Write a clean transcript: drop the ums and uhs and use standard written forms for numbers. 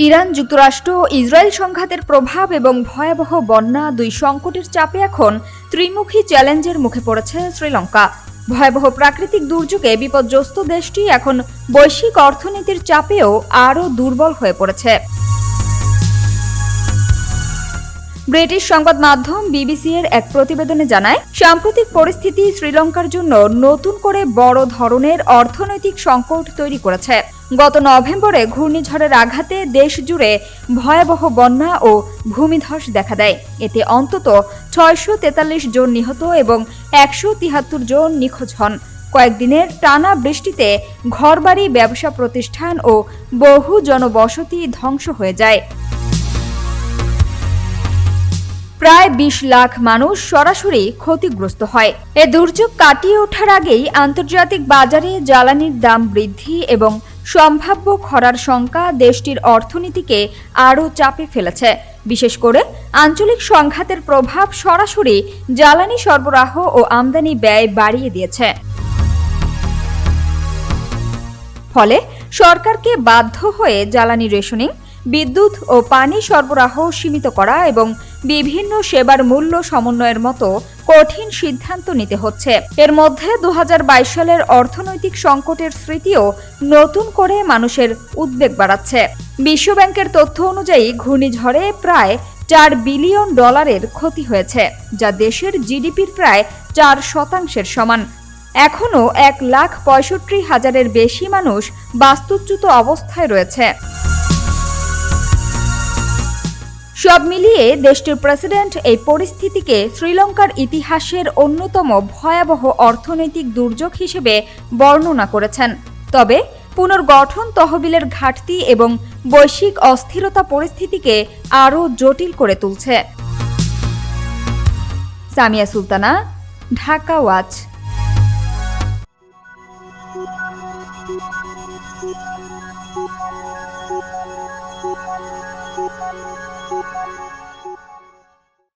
Iran, যুক্তরাষ্ট্র ও Israel সংঘাতের প্রভাব এবং ভয়াবহ বন্যা দুই সংকটের চাপে এখন ত্রিমুখী চ্যালেঞ্জের মুখে পড়েছে শ্রীলঙ্কা। ভয়াবহ প্রাকৃতিক দুর্যোগে বিপর্যস্ত দেশটি এখন বৈশ্বিক অর্থনীতির চাপেও আরও দুর্বল হয়ে পড়েছে। ব্রিটিশ সংবাদ মাধ্যম বিবিসি এর এক প্রতিবেদনে জানায়, সাম্প্রতিক পরিস্থিতি শ্রীলঙ্কার জন্য নতুন করে বড় ধরনের অর্থনৈতিক সংকট তৈরি করেছে। গত নভেম্বরে ঘূর্ণিঝড়ের আঘাতে দেশ জুড়ে ভয়াবহ বন্যা ও ভূমিধস দেখা দেয়। এতে অন্তত ৬৪৩ জন নিহত এবং ১৭৩ জন নিখোঁজ হন। কয়েকদিনের টানা বৃষ্টিতে ঘরবাড়ি, ব্যবসা প্রতিষ্ঠান ও বহু জনবসতি ধ্বংস হয়ে যায়। প্রায় ২০ লাখ মানুষ সরাসরি ক্ষতিগ্রস্ত হয়। এ দুর্যোগ কাটিয়ে ওঠার আগেই আন্তর্জাতিক বাজারে জ্বালানির দাম বৃদ্ধি এবং সম্ভাব্য খরার শঙ্কা দেশটির অর্থনীতিকে আরও চাপে ফেলেছে। বিশেষ করে আঞ্চলিক সংঘাতের প্রভাব সরাসরি জ্বালানি সরবরাহ ও আমদানি ব্যয় বাড়িয়ে দিয়েছে। ফলে সরকারকে বাধ্য হয়ে জ্বালানি রেশনিং, বিদ্যুৎ ও পানি সরবরাহ সীমিত করা এবং বিভিন্ন সেবার মূল্য সমন্বয়ের মতো কঠিন সিদ্ধান্ত নিতে হচ্ছে। এর মধ্যে ২০২২ সালের অর্থনৈতিক সংকটের স্মৃতিও নতুন করে মানুষের উদ্বেগ বাড়াচ্ছে। বিশ্বব্যাংকের তথ্য অনুযায়ী ঘূর্ণিঝড়ে প্রায় $৪ বিলিয়ন ক্ষতি হয়েছে, যা দেশের জিডিপির প্রায় ৪% সমান। এখনও ১,৬৫,০০০-এর বেশি মানুষ বাস্তুচ্যুত অবস্থায় রয়েছে। সব মিলিয়ে দেশটির প্রেসিডেন্ট এই পরিস্থিতিকে শ্রীলঙ্কার ইতিহাসের অন্যতম ভয়াবহ অর্থনৈতিক দুর্যোগ হিসেবে বর্ণনা করেছেন। তবে পুনর্গঠন তহবিলের ঘাটতি এবং বৈশ্বিক অস্থিরতা পরিস্থিতিকে আরও জটিল করে তুলছে। Samia Sultana, Dhaka watch. Thank you.